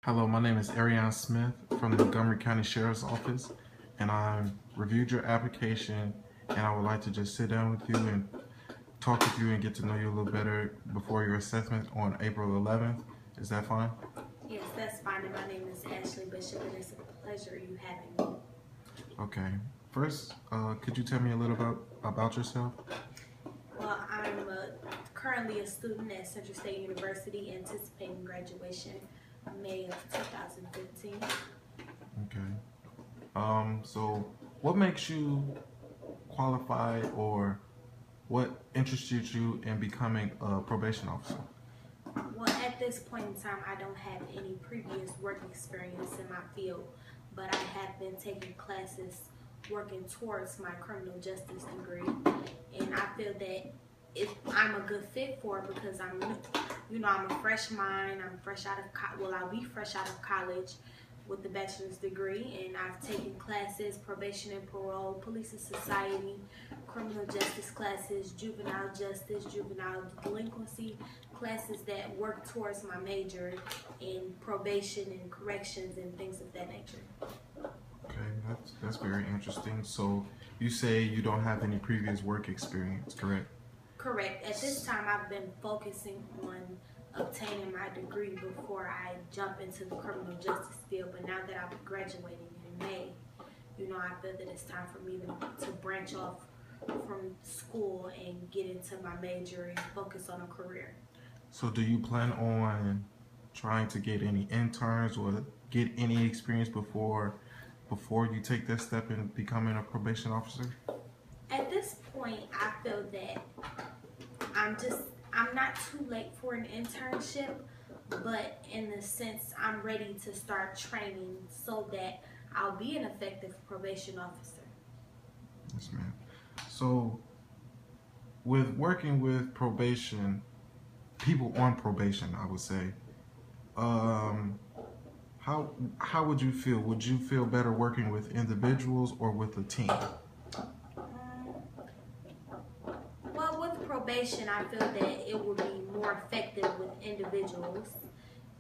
Hello, my name is Ariane Smith from the Montgomery County Sheriff's Office, and I reviewed your application, and I would like to just sit down with you and talk with you and get to know you a little better before your assessment on April 11th. Is that fine? Yes, that's fine. And my name is Ashley Bishop, and it's a pleasure you having me. Okay. First, could you tell me a little about yourself? Well, I'm currently a student at Central State University, anticipating graduation May of 2015. Okay. So what makes you qualified, or what interested you in becoming a probation officer? Well, at this point in time, I don't have any previous work experience in my field, but I have been taking classes working towards my criminal justice degree, and I feel that I'm a good fit for it because I'm a fresh mind. I'm fresh out of I'll be fresh out of college with the bachelor's degree, and I've taken classes, probation and parole, police and society, criminal justice classes, juvenile justice, juvenile delinquency classes that work towards my major in probation and corrections and things of that nature. Okay, that's very interesting. So you say you don't have any previous work experience, correct? Correct. At this time, I've been focusing on obtaining my degree before I jump into the criminal justice field. But now that I'll be graduating in May, I feel that it's time for me to branch off from school and get into my major and focus on a career. So do you plan on trying to get any interns or get any experience before you take that step in becoming a probation officer? At this point, I feel that I'm not too late for an internship, but in the sense I'm ready to start training so that I'll be an effective probation officer. Yes, ma'am. So with working with probation, people on probation, I would say, how would you feel? Would you feel better working with individuals or with a team? Well, with probation, I feel that it would be more effective with individuals.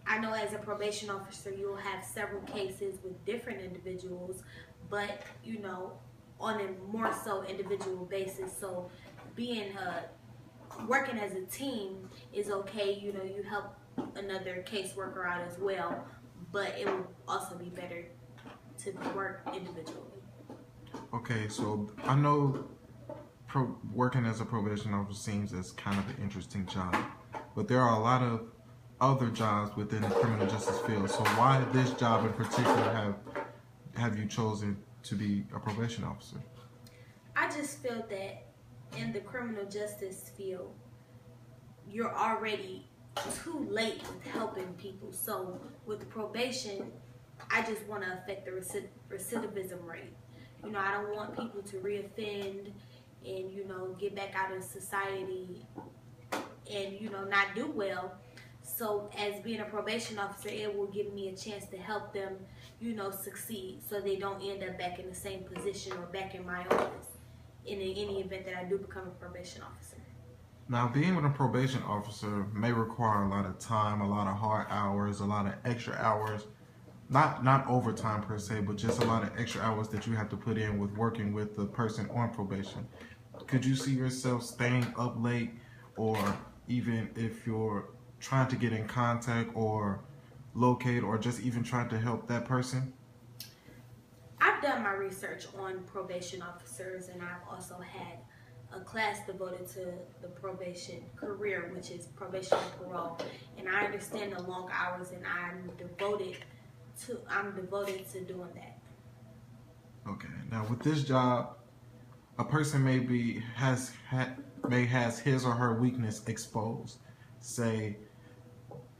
I know as a probation officer, you'll have several cases with different individuals, but on a more so individual basis. So working as a team is okay. You help another caseworker out as well, but it would also be better to work individually. Okay, so I know working as a probation officer seems as kind of an interesting job, but there are a lot of other jobs within the criminal justice field. So why this job in particular have you chosen to be a probation officer? I just feel that in the criminal justice field, you're already too late with helping people. So with probation, I just want to affect the recidivism rate. I don't want people to reoffend and get back out in society and not do well. So as being a probation officer, it will give me a chance to help them succeed, so they don't end up back in the same position or back in my office in any event that I do become a probation officer. Now, being a probation officer may require a lot of time, a lot of hard hours, a lot of extra hours, not overtime per se, but just a lot of extra hours that you have to put in with working with the person on probation. Could you see yourself staying up late, or even if you're trying to get in contact or locate or just even trying to help that person? I've done my research on probation officers, and I've also had a class devoted to the probation career, which is probation and parole. And I understand the long hours, and I'm devoted to doing that. Okay. Now, with this job, a person may has his or her weakness exposed. Say,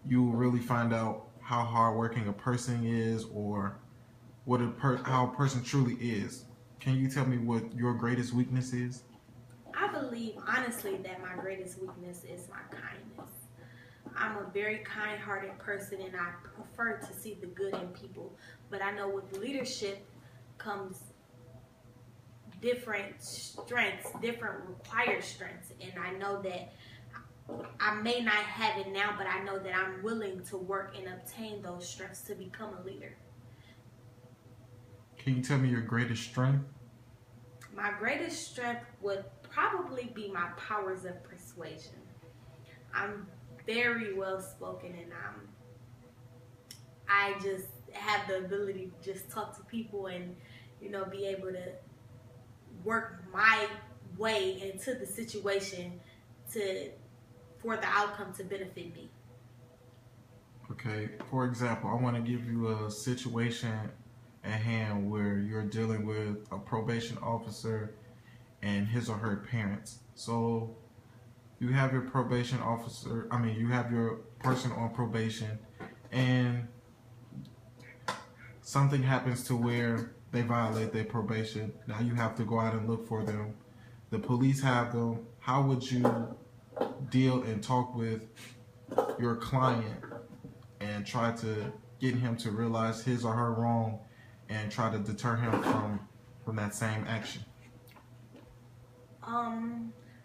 you will really find out how hardworking a person is, or how a person truly is. Can you tell me what your greatest weakness is? I believe, honestly, that my greatest weakness is my kindness. I'm a very kind-hearted person, and I prefer to see the good in people. But I know with leadership comes different strengths, different required strengths. And I know that I may not have it now, but I know that I'm willing to work and obtain those strengths to become a leader. Can you tell me your greatest strength? My greatest strength would probably be my powers of persuasion. I'm very well spoken, and I just have the ability to just talk to people and be able to work my way into the situation to for the outcome to benefit me. Okay, for example, I want to give you a situation at hand where you're dealing with a probation officer and his or her parents. So you have your probation officer, you have your person on probation, and something happens to where they violate their probation. Now you have to go out and look for them. The police have them. How would you deal and talk with your client and try to get him to realize his or her wrong and try to deter him from that same action?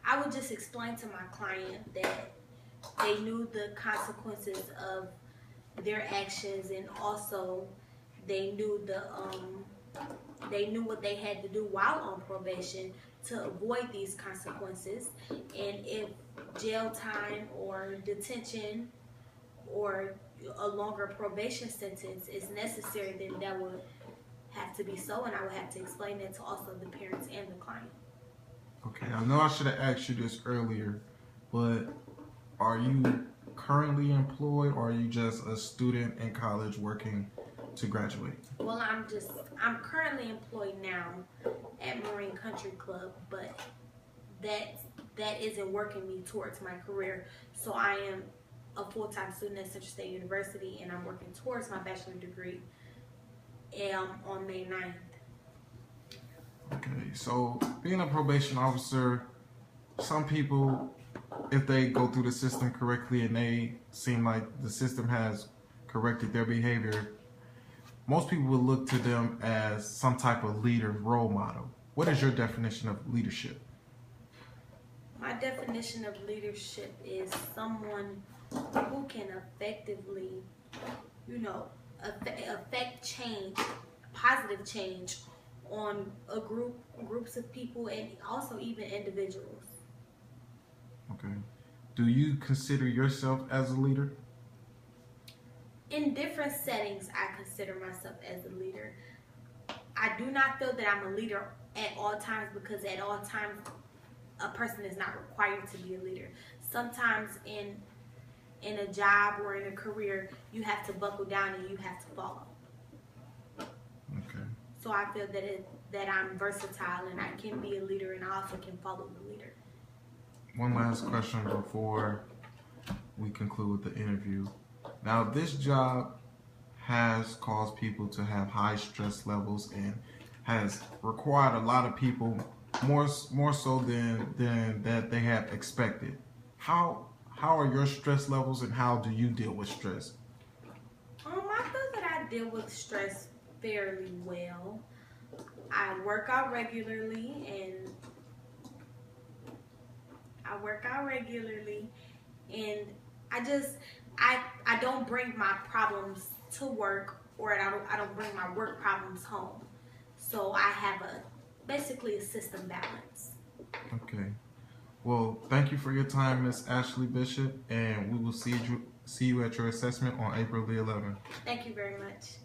I would just explain to my client that they knew the consequences of their actions, and also they knew they knew what they had to do while on probation to avoid these consequences. And if jail time or detention or a longer probation sentence is necessary, then that would have to be so, and I would have to explain that to also the parents and the client. Okay, I know I should have asked you this earlier, but are you currently employed, or are you just a student in college working to graduate? Well, I'm currently employed now at Marine Country Club, but that isn't working me towards my career. So I am a full-time student at Central State University, and I'm working towards my bachelor degree on May 9th. Okay, so being a probation officer, some people, if they go through the system correctly and they seem like the system has corrected their behavior, most people will look to them as some type of leader, role model. What is your definition of leadership? My definition of leadership is someone who can effectively, affect change, positive change on groups of people, and also even individuals. Okay. Do you consider yourself as a leader? In different settings, I consider myself as a leader. I do not feel that I'm a leader at all times, because at all times a person is not required to be a leader. Sometimes in a job or in a career, you have to buckle down and you have to follow. Okay. So I feel that I'm versatile, and I can be a leader, and I also can follow the leader. One last question before we conclude the interview. Now, this job has caused people to have high stress levels and has required a lot of people more so than that they have expected. How are your stress levels, and how do you deal with stress? I feel that I deal with stress fairly well. I work out regularly, and I don't bring my problems to work, or I don't bring my work problems home. So I have basically a system balance. Okay. Well, thank you for your time, Miss Ashley Bishop, and we will see you at your assessment on April the 11th. Thank you very much.